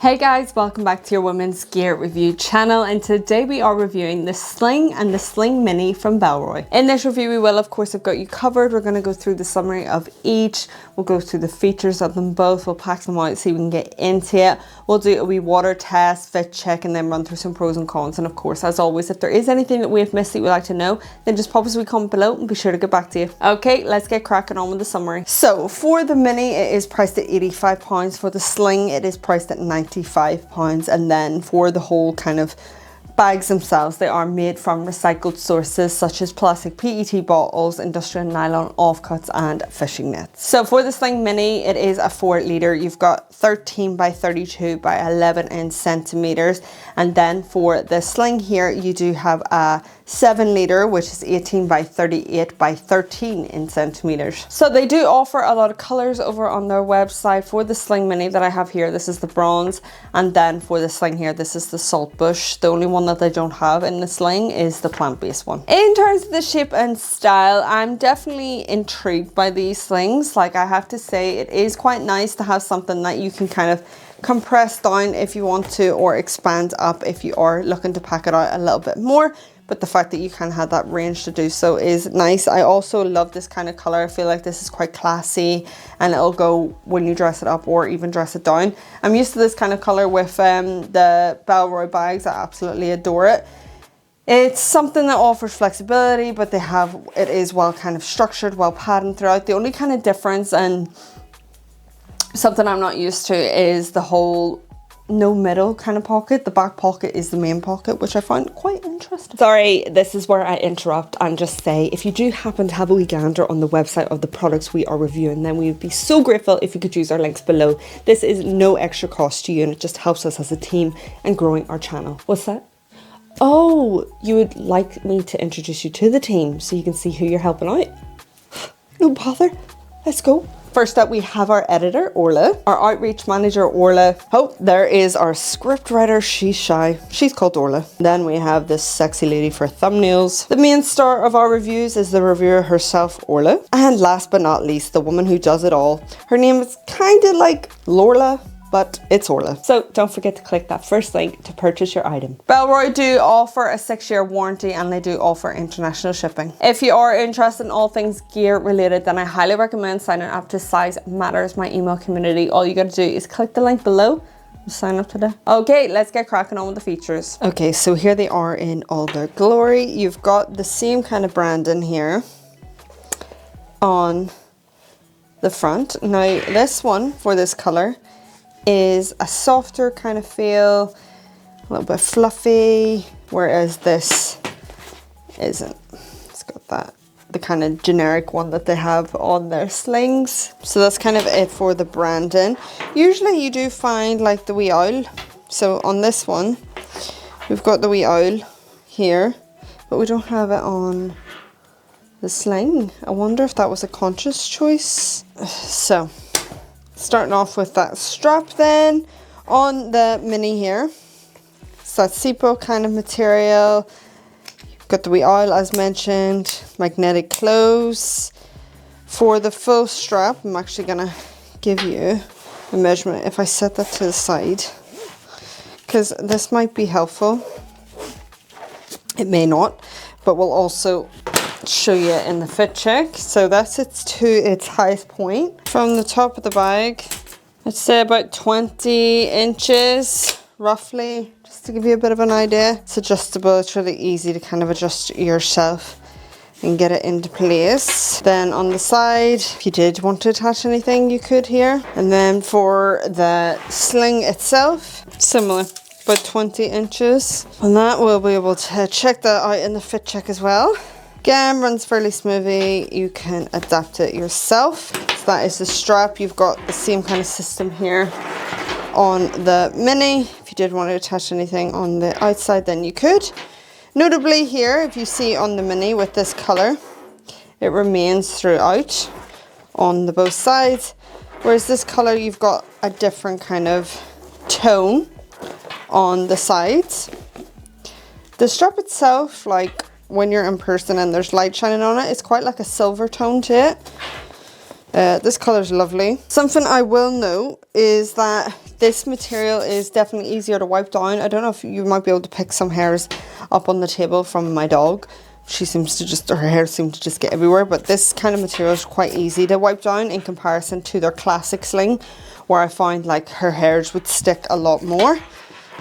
Hey guys, welcome back to your women's gear review channel, and today we are reviewing the Sling and the Sling Mini from Bellroy. In this review we will of course have got you covered. We're going to go through the summary of each, we'll go through the features of them both, we'll pack them out so we can get into it, we'll do a wee water test, fit check, and then run through some pros and cons. And of course, as always, if there is anything that we have missed that you'd like to know, then just pop us a wee comment below and be sure to get back to you. Okay, let's get cracking on with the summary. So for the Mini it is priced at £85, for the Sling it is priced at £95, and then for the whole kind of bags themselves, they are made from recycled sources such as plastic PET bottles, industrial nylon offcuts and fishing nets. So for the Sling Mini it is a 4 litre, you've got 13 by 32 by 11 in centimetres, and then for the Sling here you do have a 7 litre which is 18 by 38 by 13 in centimetres. So they do offer a lot of colours over on their website. For the Sling Mini that I have here, this is the bronze, and then for the Sling here this is the saltbush. The only one that they don't have in the Sling is the plant-based one. In terms of the shape and style, I'm definitely intrigued by these slings. Like, I have to say it is quite nice to have something that you can kind of compress down if you want to, or expand up if you are looking to pack it out a little bit more. But the fact that you can have that range to do so is nice. I also love this kind of color. I feel like this is quite classy and it'll go when you dress it up or even dress it down. I'm used to this kind of color with the Bellroy bags. I absolutely adore it. It's something that offers flexibility, but it is well kind of structured, well patterned throughout. The only kind of difference, and something I'm not used to, is the whole no middle kind of pocket. The back pocket is the main pocket, which I find quite interesting. Sorry, this is where I interrupt and just say, if you do happen to have a wee gander on the website of the products we are reviewing, then we would be so grateful if you could use our links below. This is no extra cost to you and it just helps us as a team and growing our channel. What's that? Oh, you would like me to introduce you to the team so you can see who you're helping out? No bother, let's go. First up, we have our editor, Orla, our outreach manager, Orla. Oh, there is our script writer, she's shy. She's called Orla. Then we have this sexy lady for thumbnails. The main star of our reviews is the reviewer herself, Orla. And last but not least, the woman who does it all. Her name is kind of like Lorla, but it's Orla. So don't forget to click that first link to purchase your item. Bellroy do offer a 6-year warranty and they do offer international shipping. If you are interested in all things gear related, then I highly recommend signing up to Size Matters, my email community. All you gotta do is click the link below and sign up today. Okay, let's get cracking on with the features. Okay, so here they are in all their glory. You've got the same kind of branding here on the front. Now this one, for this color, is a softer kind of feel, a little bit fluffy, whereas this isn't. It's got the kind of generic one that they have on their slings. So that's kind of it for the branding. Usually you do find like the wee owl. So on this one, we've got the wee owl here, but we don't have it on the Sling. I wonder if that was a conscious choice. So starting off with that strap then on the Mini here. So that Sippo kind of material. Got the wee owl as mentioned, magnetic close. For the full strap, I'm actually gonna give you a measurement if I set that to the side, because this might be helpful. It may not, but we'll also show you in the fit check. So that's it to its highest point. From the top of the bag, I'd say about 20 inches roughly, just to give you a bit of an idea. It's adjustable, it's really easy to kind of adjust yourself and get it into place. Then on the side, if you did want to attach anything, you could here. And then for the Sling itself, similar, about 20 inches. And that we'll be able to check that out in the fit check as well. Again, runs fairly smoothly. You can adapt it yourself. So that is the strap. You've got the same kind of system here on the Mini. If you did want to attach anything on the outside, then you could. Notably here, if you see on the Mini with this color, it remains throughout on the both sides. Whereas this color, you've got a different kind of tone on the sides. The strap itself, like when you're in person and there's light shining on it, it's quite like a silver tone to it. This color is lovely. Something I will note is that this material is definitely easier to wipe down. I don't know if you might be able to pick some hairs up on the table from my dog. She seems to just, her hair seems to just get everywhere, but this kind of material is quite easy to wipe down in comparison to their classic sling, where I find like her hairs would stick a lot more,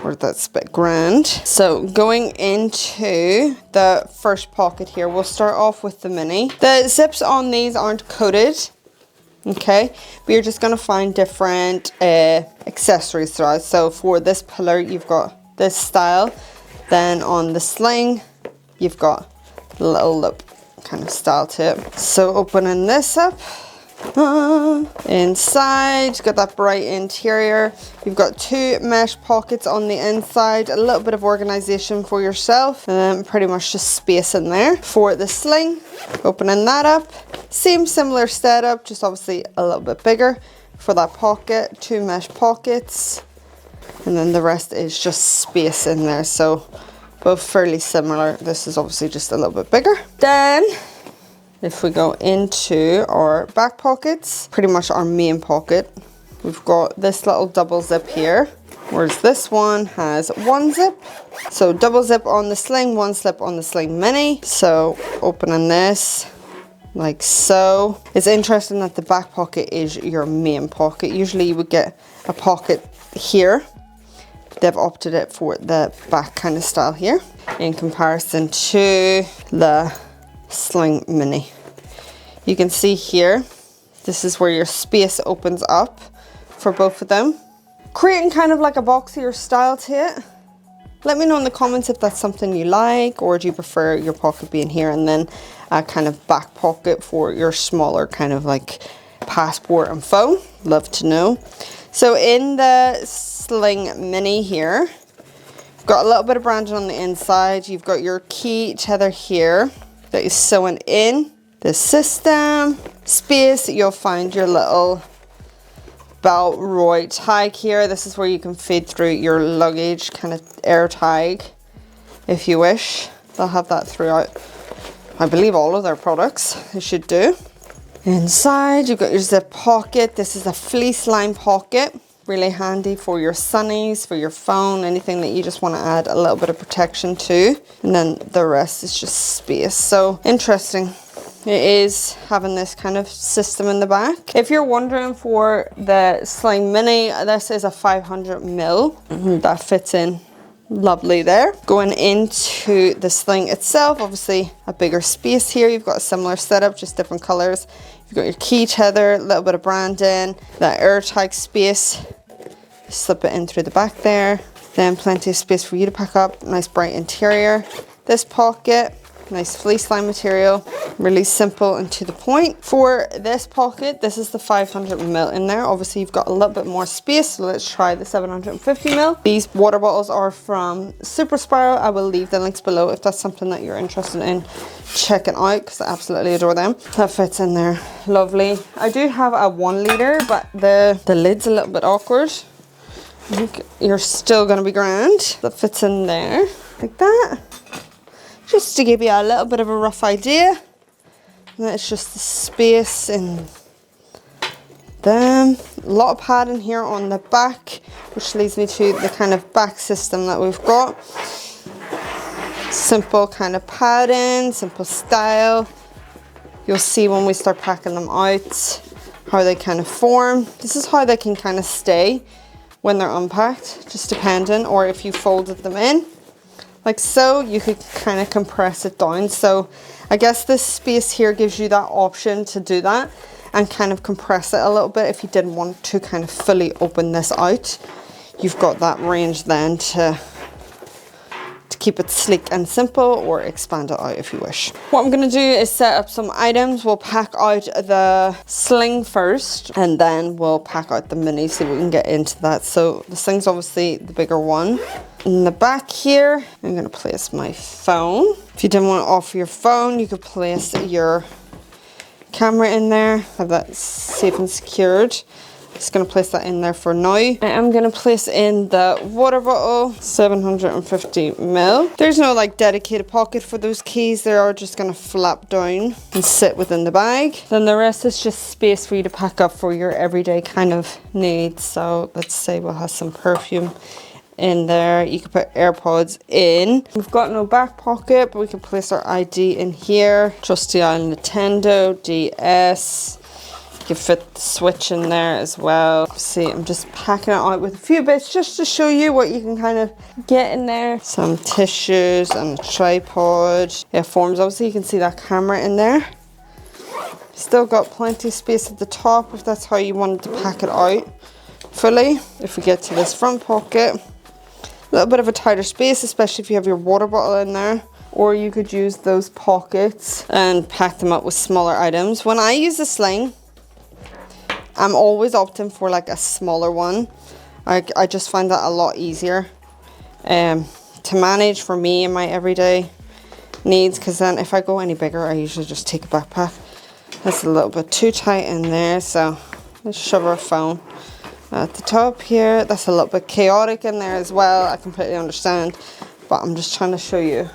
or that's a bit grand. So going into the first pocket here, we'll start off with the mini. The zips on these aren't coated, okay, but you're just gonna find different accessories throughout. So for this pillar, you've got this style, then on the sling, you've got little lip kind of style to it. So opening this up, inside, you've got that bright interior. You've got 2 mesh pockets on the inside, a little bit of organization for yourself, and then pretty much just space in there. For the sling, opening that up, same similar setup, just obviously a little bit bigger. For that pocket, 2 mesh pockets, and then the rest is just space in there. So both fairly similar. This is obviously just a little bit bigger. Then if we go into our back pockets, pretty much our main pocket, we've got this little double zip here, whereas this one has 1 zip. So double zip on the sling, 1 zip on the Sling Mini. So opening this like so. It's interesting that the back pocket is your main pocket. Usually you would get a pocket here. They've opted it for the back kind of style here in comparison to the Sling Mini. You can see here, this is where your space opens up for both of them, creating kind of like a boxier style to it. Let me know in the comments if that's something you like, or do you prefer your pocket being here and then a kind of back pocket for your smaller kind of like passport and phone. Love to know. So in the Sling Mini here, you've got a little bit of branding on the inside. You've got your key tether here that is sewn in the system. Space, you'll find your little Bellroy tag here. This is where you can feed through your luggage, kind of air tag if you wish. They'll have that throughout, I believe, all of their products. They should do. Inside, you've got your zip pocket. This is a fleece line pocket. Really handy for your sunnies, for your phone, anything that you just want to add a little bit of protection to. And then the rest is just space. So interesting. It is having this kind of system in the back. If you're wondering for the Sling Mini, this is a 500mm. That fits in lovely there. Going into the sling itself, obviously a bigger space here. You've got a similar setup, just different colors. You've got your key tether, a little bit of branding, that air tag space. Slip it in through the back there. Then plenty of space for you to pack up. Nice bright interior. This pocket, nice fleece line material, really simple and to the point. For this pocket, this is the 500ml in there. Obviously you've got a little bit more space, so let's try the 750ml. These water bottles are from Super Sparrow. I will leave the links below if that's something that you're interested in checking out, because I absolutely adore them. That fits in there lovely. I do have a 1 litre, but the lid's a little bit awkward. I think you're still gonna be grand. That fits in there like that. Just to give you a little bit of a rough idea. And that's just the space in them. A lot of padding here on the back, which leads me to the kind of back system that we've got. Simple kind of padding, simple style. You'll see when we start packing them out how they kind of form. This is how they can kind of stay when they're unpacked, just depending, or if you folded them in. Like so, you could kind of compress it down. So I guess this space here gives you that option to do that and kind of compress it a little bit if you didn't want to kind of fully open this out. You've got that range then to keep it sleek and simple, or expand it out if you wish. What I'm going to do is set up some items. We'll pack out the sling first, and then we'll pack out the mini so we can get into that. So the sling's obviously the bigger one. In the back here, I'm going to place my phone. If you didn't want to offer your phone, you could place your camera in there, have that safe and secured. Just gonna place that in there for now. I am gonna place in the water bottle, 750 ml. There's no like dedicated pocket for those keys. They are just gonna flap down and sit within the bag. Then the rest is just space for you to pack up for your everyday kind of needs. So let's say we'll have some perfume in there. You can put AirPods in. We've got no back pocket, but we can place our ID in here. Trusty old Nintendo DS. You can fit the Switch in there as well. See, I'm just packing it out with a few bits just to show you what you can kind of get in there. Some tissues and a tripod. Yeah, forms. Obviously you can see that camera in there. Still got plenty of space at the top if that's how you wanted to pack it out fully. If we get to this front pocket, a little bit of a tighter space, especially if you have your water bottle in there. Or you could use those pockets and pack them up with smaller items. When I use the Sling, I'm always opting for like a smaller one. I just find that a lot easier to manage for me in my everyday needs, because then if I go any bigger, I usually just take a backpack. That's a little bit too tight in there, so let's shove our phone at the top here. That's a little bit chaotic in there as well. I completely understand, but I'm just trying to show you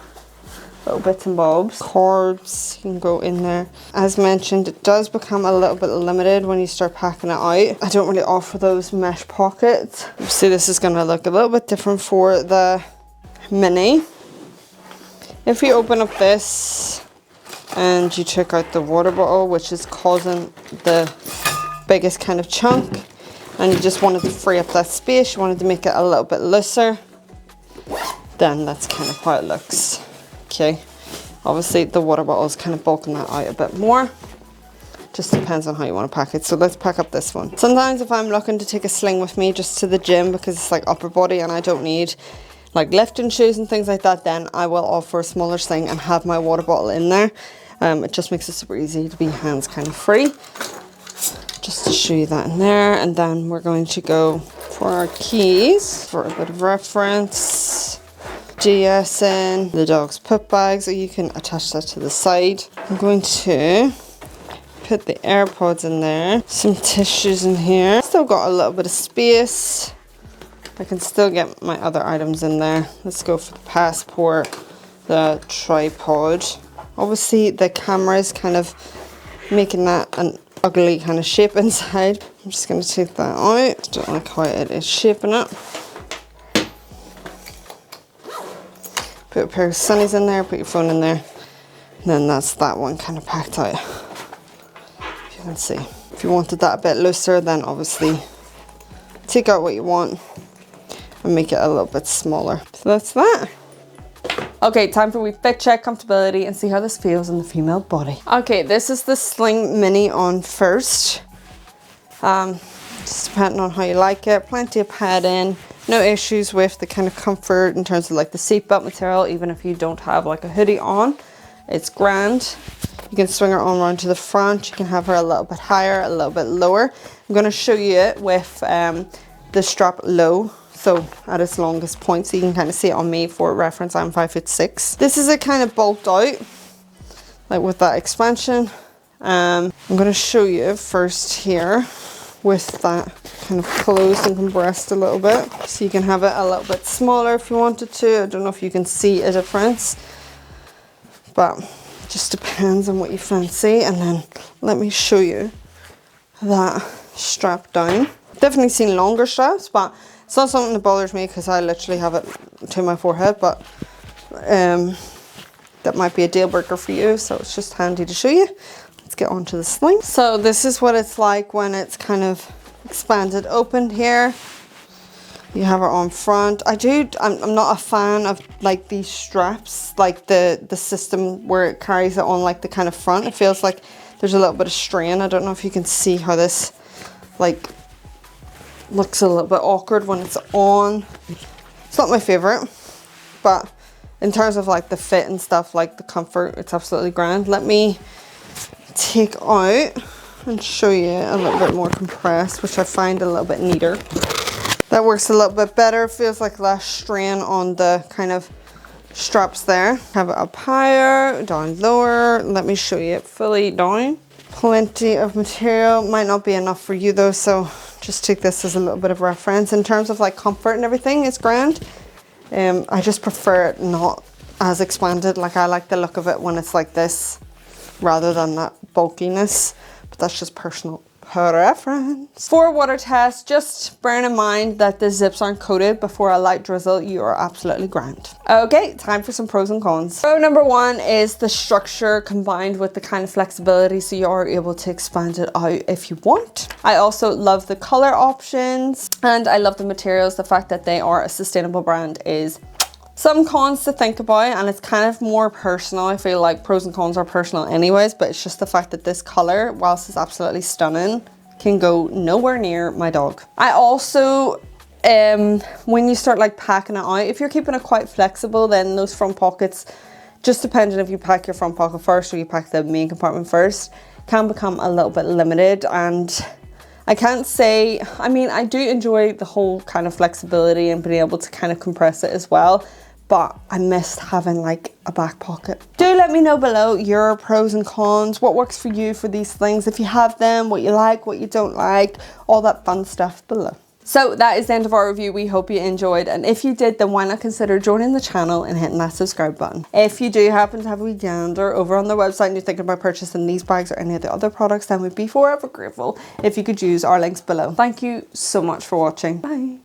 little bits and bobs. Cords can go in there. As mentioned, it does become a little bit limited when you start packing it out. I don't really offer those mesh pockets. You see, this is going to look a little bit different for the Mini. If you open up this and you took out the water bottle, which is causing the biggest kind of chunk, and you just wanted to free up that space, you wanted to make it a little bit looser, then that's kind of how it looks. Okay, obviously the water bottle is kind of bulking that out a bit more. Just depends on how you want to pack it. So let's pack up this one. Sometimes if I'm looking to take a Sling with me just to the gym because it's like upper body and I don't need like lifting shoes and things like that, then I will offer a smaller Sling and have my water bottle in there. It just makes it super easy to be hands kind of free. Just to show you that in there. And then we're going to go for our keys for a bit of reference. GS in, the dog's poop bag, so you can attach that to the side. I'm going to put the AirPods in there, some tissues in here. Still got a little bit of space. I can still get my other items in there. Let's go for the passport, the tripod. Obviously the camera is kind of making that an ugly kind of shape inside. I'm just going to take that out. Don't like how it is shaping it. Put a pair of sunnies in there, put your phone in there, and then that's that one kind of packed out. If you can see. If you wanted that a bit looser, then obviously take out what you want and make it a little bit smaller. So that's that. Okay, time for we fit check comfortability and see how this feels in the female body. Okay, this is the Sling Mini on first. Just depending on how you like it. Plenty of padding. No issues with the kind of comfort in terms of like the seatbelt material, even if you don't have like a hoodie on. It's grand. You can swing her arm around to the front. You can have her a little bit higher, a little bit lower. I'm going to show you it with the strap low, so at its longest point, so you can kind of see it on me for reference. I'm 5'6". This is a kind of bulked out, like with that expansion. I'm going to show you first here with that kind of closed and compressed a little bit, so you can have it a little bit smaller if you wanted to. I don't know if you can see a difference, but it just depends on what you fancy. And then let me show you that strap down. Definitely seen longer straps, but it's not something that bothers me because I literally have it to my forehead, but that might be a deal breaker for you, so it's just handy to show you. Let's get onto the Sling. So this is what it's like when it's kind of expanded open here. You have it on front. I'm not a fan of like these straps, like the system where it carries it on like the kind of front. It feels like there's a little bit of strain. I don't know if you can see how this like looks a little bit awkward when it's on. It's not my favorite, but in terms of like the fit and stuff, like the comfort, it's absolutely grand. Let me take out and show you a little bit more compressed, which I find a little bit neater. That works a little bit better. Feels like less strain on the kind of straps there. Have it up higher, down lower. Let me show you it fully down. Plenty of material. Might not be enough for you though, so just take this as a little bit of reference. In terms of like comfort and everything, it's grand. I just prefer it not as expanded. Like I like the look of it when it's like this rather than that bulkiness, but that's just personal preference. For water test, just bearing in mind that the zips aren't coated before a light drizzle, you are absolutely grand. Okay, time for some pros and cons. Pro number one is the structure combined with the kind of flexibility, so you are able to expand it out if you want. I also love the color options and I love the materials. The fact that they are a sustainable brand is some cons to think about, and it's kind of more personal. I feel like pros and cons are personal anyways, but it's just the fact that this color, whilst it's absolutely stunning, can go nowhere near my dog. I also, when you start like packing it out, if you're keeping it quite flexible, then those front pockets, just depending if you pack your front pocket first or you pack the main compartment first, can become a little bit limited. And I can't say, I mean, I do enjoy the whole kind of flexibility and being able to kind of compress it as well, but I missed having like a back pocket. Do let me know below your pros and cons, what works for you for these things, if you have them, what you like, what you don't like, all that fun stuff below. So that is the end of our review. We hope you enjoyed, and if you did, then why not consider joining the channel and hitting that subscribe button. If you do happen to have a wee gander over on their website and you're thinking about purchasing these bags or any of the other products, then we'd be forever grateful if you could use our links below. Thank you so much for watching. Bye.